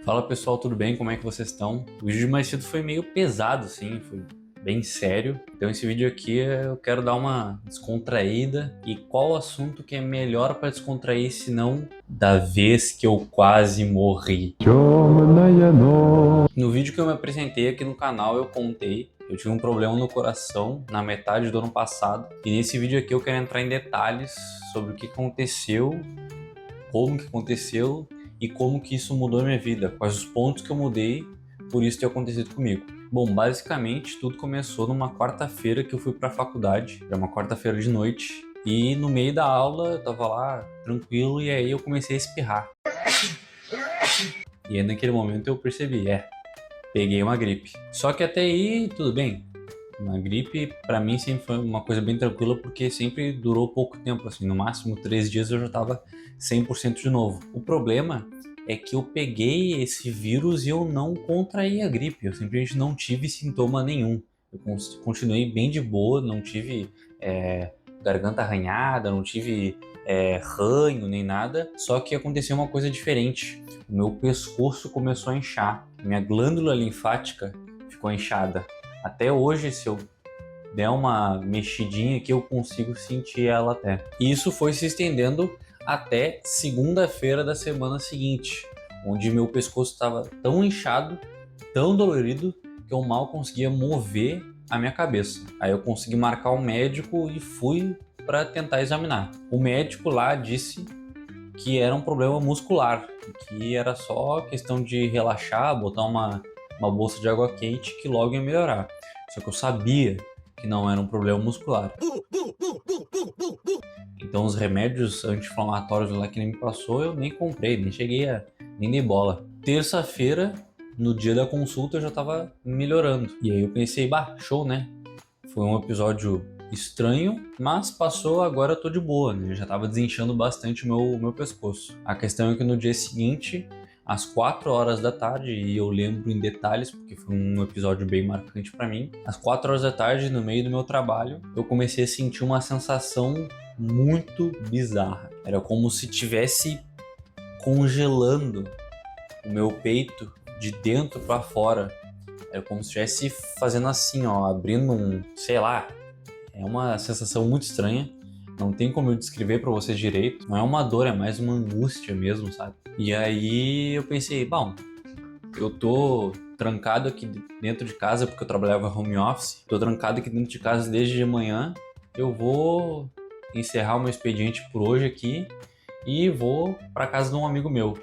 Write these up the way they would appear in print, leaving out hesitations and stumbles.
Fala pessoal, tudo bem? Como é que vocês estão? O vídeo de mais cedo foi meio pesado, assim, foi bem sério. Então esse vídeo aqui eu quero dar uma descontraída. E qual assunto que é melhor para descontrair se não da vez que eu quase morri? No vídeo que eu me apresentei aqui no canal eu contei eu tive um problema no coração na metade do ano passado. E nesse vídeo aqui eu quero entrar em detalhes sobre o que aconteceu, como que aconteceu e como que isso mudou a minha vida, quais os pontos que eu mudei por isso ter acontecido comigo. Bom, basicamente tudo começou numa quarta-feira que eu fui para a faculdade, era uma quarta-feira de noite, e no meio da aula eu tava lá tranquilo e aí eu comecei a espirrar. E aí naquele momento eu percebi, peguei uma gripe. Só que até aí tudo bem. Uma gripe, pra mim, sempre foi uma coisa bem tranquila, porque sempre durou pouco tempo, assim, no máximo 3 dias eu já tava 100% de novo. O problema é que eu peguei esse vírus e eu não contraí a gripe, eu simplesmente não tive sintoma nenhum. Eu continuei bem de boa, não tive garganta arranhada, não tive ranho nem nada, só que aconteceu uma coisa diferente. O meu pescoço começou a inchar, minha glândula linfática ficou inchada. Até hoje, se eu der uma mexidinha aqui, eu consigo sentir ela até. E isso foi se estendendo até segunda-feira da semana seguinte, onde meu pescoço estava tão inchado, tão dolorido, que eu mal conseguia mover a minha cabeça. Aí eu consegui marcar um médico e fui para tentar examinar. O médico lá disse que era um problema muscular, que era só questão de relaxar, botar uma bolsa de água quente que logo ia melhorar. Só que eu sabia que não era um problema muscular. Então os remédios anti-inflamatórios lá que ele me passou, eu nem comprei, nem dei bola. Terça-feira, no dia da consulta, eu já tava melhorando. E aí eu pensei, show, né? Foi um episódio estranho, mas passou, agora eu tô de boa, né? Já tava desinchando bastante o meu pescoço. A questão é que no dia seguinte, às 4 horas da tarde, e eu lembro em detalhes, porque foi um episódio bem marcante para mim, às 4 horas da tarde, no meio do meu trabalho, eu comecei a sentir uma sensação muito bizarra. Era como se tivesse congelando o meu peito de dentro para fora. Era como se estivesse fazendo assim, ó, abrindo sei lá, é uma sensação muito estranha. Não tem como eu descrever pra vocês direito. Não é uma dor, é mais uma angústia mesmo, sabe? E aí eu pensei, eu tô trancado aqui dentro de casa porque eu trabalhava home office. Tô trancado aqui dentro de casa desde de manhã. Eu vou encerrar o meu expediente por hoje aqui e vou pra casa de um amigo meu.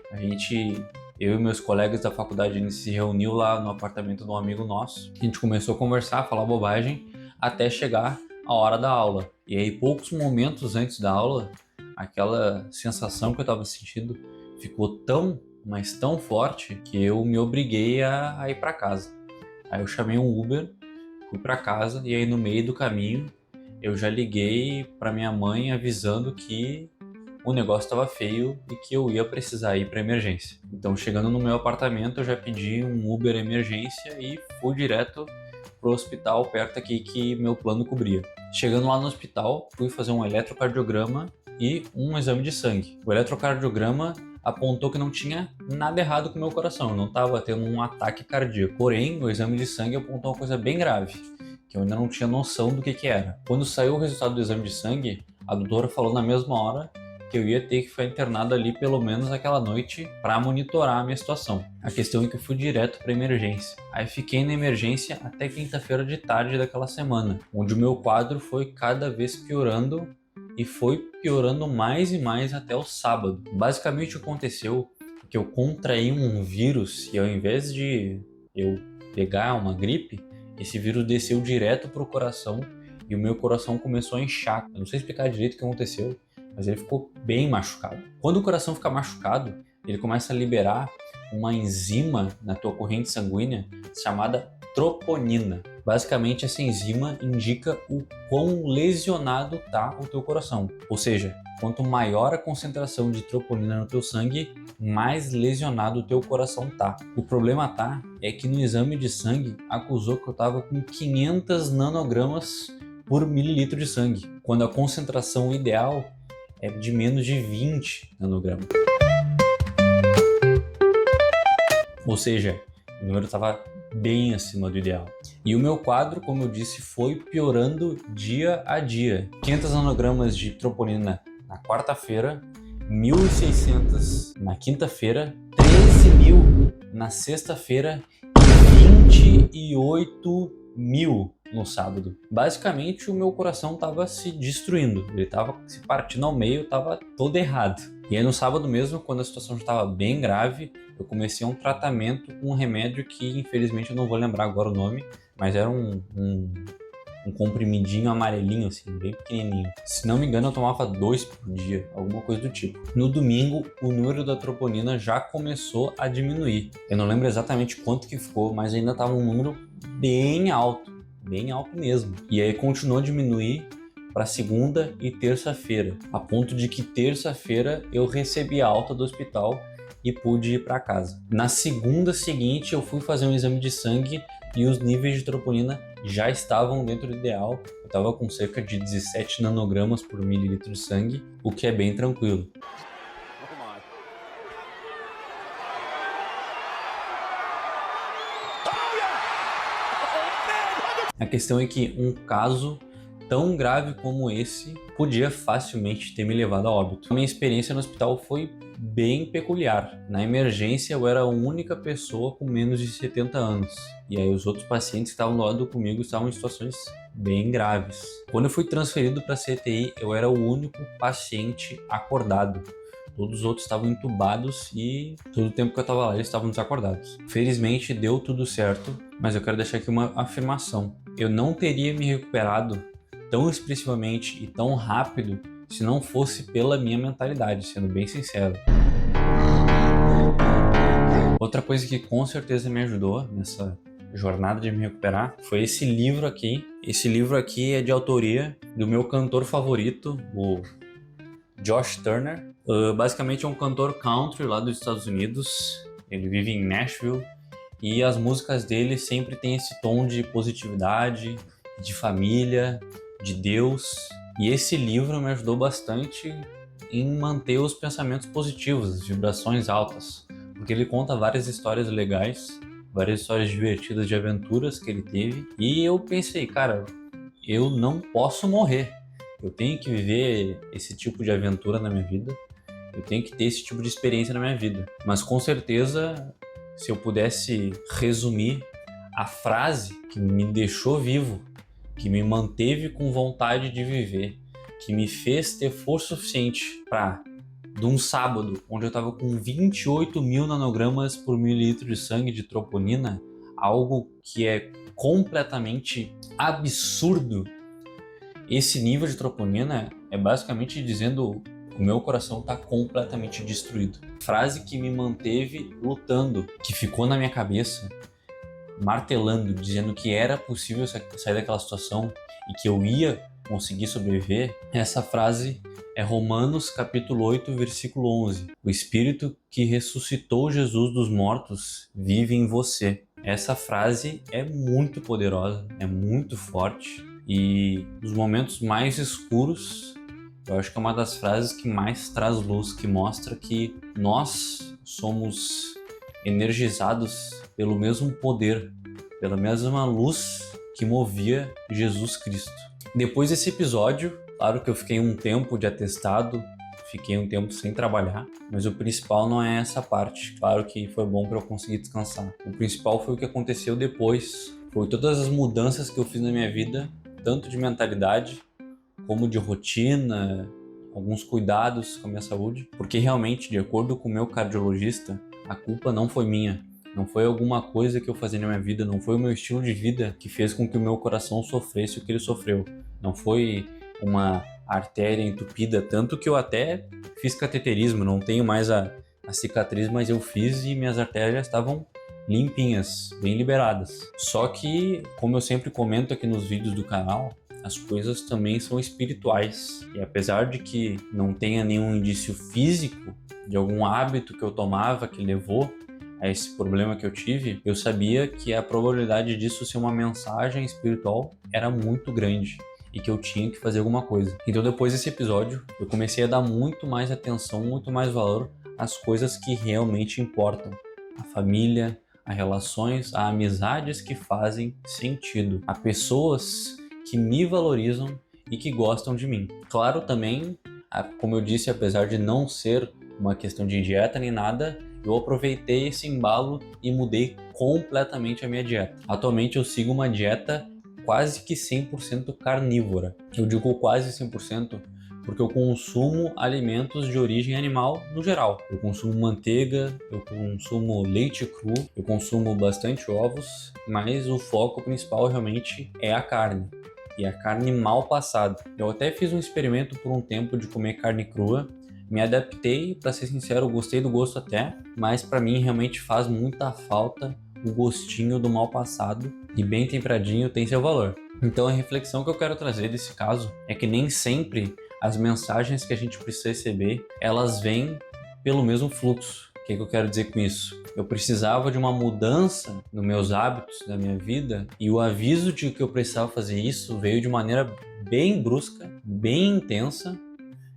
Eu e meus colegas da faculdade, a gente se reuniu lá no apartamento de um amigo nosso. A gente começou a conversar, a falar bobagem, até chegar a hora da aula. E aí, poucos momentos antes da aula, aquela sensação que eu estava sentindo ficou tão, mas tão forte que eu me obriguei a ir para casa. Aí eu chamei um Uber, fui para casa e aí no meio do caminho eu já liguei para minha mãe avisando que o negócio estava feio e que eu ia precisar ir para emergência. Então, chegando no meu apartamento, eu já pedi um Uber emergência e fui direto pro hospital perto aqui que meu plano cobria. Chegando lá no hospital, fui fazer um eletrocardiograma e um exame de sangue. O eletrocardiograma apontou que não tinha nada errado com o meu coração, eu não estava tendo um ataque cardíaco. Porém, o exame de sangue apontou uma coisa bem grave, que eu ainda não tinha noção do que era. Quando saiu o resultado do exame de sangue, a doutora falou na mesma hora que eu ia ter que ficar internado ali pelo menos aquela noite para monitorar a minha situação. A questão é que eu fui direto para emergência. Aí fiquei na emergência até quinta-feira de tarde daquela semana, onde o meu quadro foi cada vez piorando e foi piorando mais e mais até o sábado. Basicamente o que aconteceu é que eu contraí um vírus e ao invés de eu pegar uma gripe, esse vírus desceu direto pro coração e o meu coração começou a inchar. Eu não sei explicar direito o que aconteceu, mas ele ficou bem machucado. Quando o coração fica machucado, ele começa a liberar uma enzima na tua corrente sanguínea chamada troponina. Basicamente, essa enzima indica o quão lesionado está o teu coração. Ou seja, quanto maior a concentração de troponina no teu sangue, mais lesionado o teu coração tá. O problema é que no exame de sangue acusou que eu estava com 500 nanogramas por mililitro de sangue, quando a concentração ideal é de menos de 20 nanogramas. Ou seja, o número estava bem acima do ideal. E o meu quadro, como eu disse, foi piorando dia a dia. 500 nanogramas de troponina na quarta-feira, 1.600 na quinta-feira, 13.000 na sexta-feira e 28.000 no sábado. Basicamente, o meu coração estava se destruindo, ele estava se partindo ao meio, estava todo errado. E aí no sábado mesmo, quando a situação já estava bem grave, eu comecei um tratamento com um remédio que infelizmente eu não vou lembrar agora o nome, mas era um comprimidinho amarelinho, assim, bem pequenininho. Se não me engano, eu tomava 2 por dia, alguma coisa do tipo. No domingo, o número da troponina já começou a diminuir. Eu não lembro exatamente quanto que ficou, mas ainda estava um número bem alto mesmo. E aí continuou a diminuir para segunda e terça-feira, a ponto de que terça-feira eu recebi a alta do hospital e pude ir para casa. Na segunda seguinte, eu fui fazer um exame de sangue e os níveis de troponina já estavam dentro do ideal. Eu estava com cerca de 17 nanogramas por mililitro de sangue, o que é bem tranquilo. A questão é que um caso tão grave como esse podia facilmente ter me levado a óbito. A minha experiência no hospital foi bem peculiar. Na emergência eu era a única pessoa com menos de 70 anos. E aí os outros pacientes que estavam do lado comigo estavam em situações bem graves. Quando eu fui transferido para a CTI, eu era o único paciente acordado. Todos os outros estavam entubados e todo o tempo que eu estava lá eles estavam desacordados. Felizmente deu tudo certo, mas eu quero deixar aqui uma afirmação. Eu não teria me recuperado tão expressivamente e tão rápido se não fosse pela minha mentalidade, sendo bem sincero. Outra coisa que com certeza me ajudou nessa jornada de me recuperar foi esse livro aqui. Esse livro aqui é de autoria do meu cantor favorito, o Josh Turner. Basicamente é um cantor country lá dos Estados Unidos. Ele vive em Nashville e as músicas dele sempre tem esse tom de positividade, de família, de Deus. E esse livro me ajudou bastante em manter os pensamentos positivos, as vibrações altas, porque ele conta várias histórias legais, várias histórias divertidas de aventuras que ele teve. E eu pensei, cara, eu não posso morrer. Eu tenho que viver esse tipo de aventura na minha vida. Eu tenho que ter esse tipo de experiência na minha vida. Mas com certeza, se eu pudesse resumir a frase que me deixou vivo, que me manteve com vontade de viver, que me fez ter força suficiente para, de um sábado, onde eu estava com 28.000 nanogramas por mililitro de sangue de troponina, algo que é completamente absurdo. Esse nível de troponina é basicamente dizendo: o meu coração está completamente destruído. Frase que me manteve lutando, que ficou na minha cabeça, martelando, dizendo que era possível sair daquela situação e que eu ia conseguir sobreviver. Essa frase é Romanos capítulo 8, versículo 11. O Espírito que ressuscitou Jesus dos mortos vive em você. Essa frase é muito poderosa, é muito forte e nos momentos mais escuros, eu acho que é uma das frases que mais traz luz, que mostra que nós somos energizados pelo mesmo poder, pela mesma luz que movia Jesus Cristo. Depois desse episódio, claro que eu fiquei um tempo de atestado, fiquei um tempo sem trabalhar, mas o principal não é essa parte. Claro que foi bom para eu conseguir descansar. O principal foi o que aconteceu depois, foi todas as mudanças que eu fiz na minha vida, tanto de mentalidade como de rotina, alguns cuidados com a minha saúde, porque realmente, de acordo com o meu cardiologista, a culpa não foi minha. Não foi alguma coisa que eu fazia na minha vida, não foi o meu estilo de vida que fez com que o meu coração sofresse o que ele sofreu. Não foi uma artéria entupida, tanto que eu até fiz cateterismo, não tenho mais a cicatriz, mas eu fiz e minhas artérias estavam limpinhas, bem liberadas. Só que, como eu sempre comento aqui nos vídeos do canal, as coisas também são espirituais. E apesar de que não tenha nenhum indício físico de algum hábito que eu tomava que levou a esse problema que eu tive, eu sabia que a probabilidade disso ser uma mensagem espiritual era muito grande e que eu tinha que fazer alguma coisa. Então depois desse episódio, eu comecei a dar muito mais atenção, muito mais valor às coisas que realmente importam. A família, a relações, a amizades que fazem sentido, a pessoas que me valorizam e que gostam de mim. Claro, também, como eu disse, apesar de não ser uma questão de dieta nem nada, eu aproveitei esse embalo e mudei completamente a minha dieta. Atualmente eu sigo uma dieta quase que 100% carnívora. Eu digo quase 100% porque eu consumo alimentos de origem animal no geral. Eu consumo manteiga, eu consumo leite cru, eu consumo bastante ovos, mas o foco principal realmente é a carne. E a carne mal passada. Eu até fiz um experimento por um tempo de comer carne crua. Me adaptei, para ser sincero, eu gostei do gosto até, mas para mim realmente faz muita falta o gostinho do mal passado, e bem temperadinho tem seu valor. Então a reflexão que eu quero trazer desse caso é que nem sempre as mensagens que a gente precisa receber, elas vêm pelo mesmo fluxo. O que eu quero dizer com isso? Eu precisava de uma mudança nos meus hábitos, da minha vida, e o aviso de que eu precisava fazer isso veio de maneira bem brusca, bem intensa,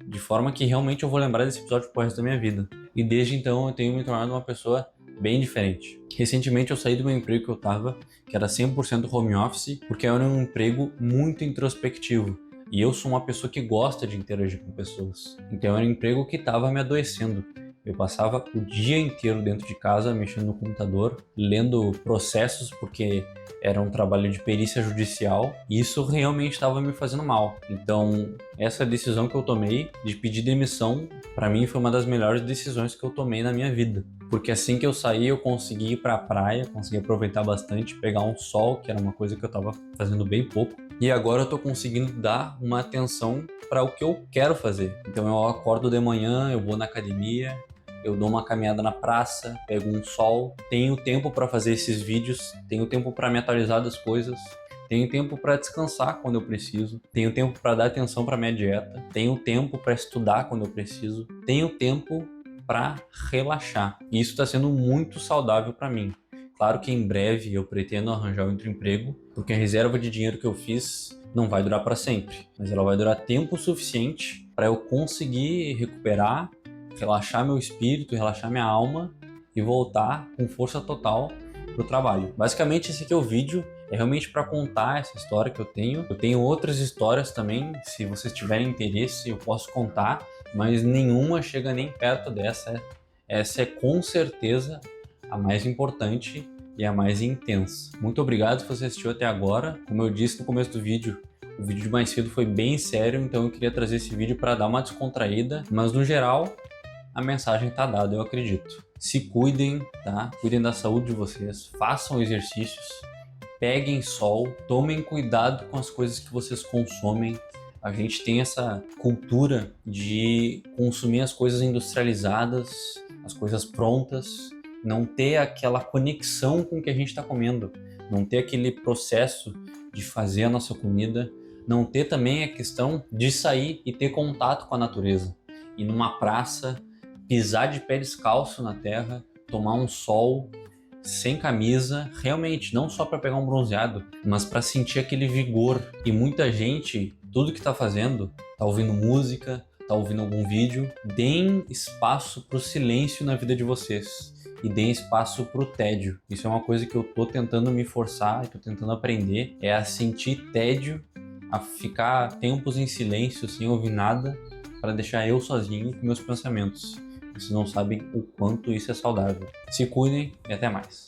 de forma que realmente eu vou lembrar desse episódio pro resto da minha vida. E desde então eu tenho me tornado uma pessoa bem diferente. Recentemente eu saí do meu emprego que eu tava, que era 100% home office, porque era um emprego muito introspectivo. E eu sou uma pessoa que gosta de interagir com pessoas. Então era um emprego que estava me adoecendo. Eu passava o dia inteiro dentro de casa, mexendo no computador, lendo processos, porque era um trabalho de perícia judicial, e isso realmente estava me fazendo mal. Então, essa decisão que eu tomei de pedir demissão, para mim foi uma das melhores decisões que eu tomei na minha vida. Porque assim que eu saí, eu consegui ir para a praia, consegui aproveitar bastante, pegar um sol, que era uma coisa que eu estava fazendo bem pouco. E agora eu estou conseguindo dar uma atenção para o que eu quero fazer. Então eu acordo de manhã, eu vou na academia, eu dou uma caminhada na praça, pego um sol, tenho tempo para fazer esses vídeos, tenho tempo para me atualizar das coisas, tenho tempo para descansar quando eu preciso, tenho tempo para dar atenção para minha dieta, tenho tempo para estudar quando eu preciso, tenho tempo para relaxar. E isso está sendo muito saudável para mim. Claro que em breve eu pretendo arranjar outro emprego, porque a reserva de dinheiro que eu fiz não vai durar para sempre, mas ela vai durar tempo suficiente para eu conseguir recuperar, relaxar meu espírito, relaxar minha alma e voltar com força total pro trabalho. Basicamente esse aqui é o vídeo, é realmente para contar essa história que eu tenho. Eu tenho outras histórias também, se vocês tiverem interesse eu posso contar, mas nenhuma chega nem perto dessa. Essa é com certeza a mais importante e a mais intensa. Muito obrigado se você assistiu até agora. Como eu disse no começo do vídeo, o vídeo de mais cedo foi bem sério, então eu queria trazer esse vídeo para dar uma descontraída, mas no geral a mensagem tá dada, eu acredito. Se cuidem, tá? Cuidem da saúde de vocês, façam exercícios, peguem sol, tomem cuidado com as coisas que vocês consomem. A gente tem essa cultura de consumir as coisas industrializadas, as coisas prontas, não ter aquela conexão com o que a gente está comendo, não ter aquele processo de fazer a nossa comida, não ter também a questão de sair e ter contato com a natureza. Ir numa praça, pisar de pé descalço na terra, tomar um sol sem camisa, realmente, não só para pegar um bronzeado, mas para sentir aquele vigor. E muita gente, tudo que tá fazendo, tá ouvindo música, tá ouvindo algum vídeo, deem espaço pro silêncio na vida de vocês e deem espaço pro tédio. Isso é uma coisa que eu tô tentando me forçar, tô tentando aprender, é a sentir tédio, a ficar tempos em silêncio sem ouvir nada, para deixar eu sozinho com meus pensamentos. Vocês não sabem o quanto isso é saudável. Se cuidem e até mais.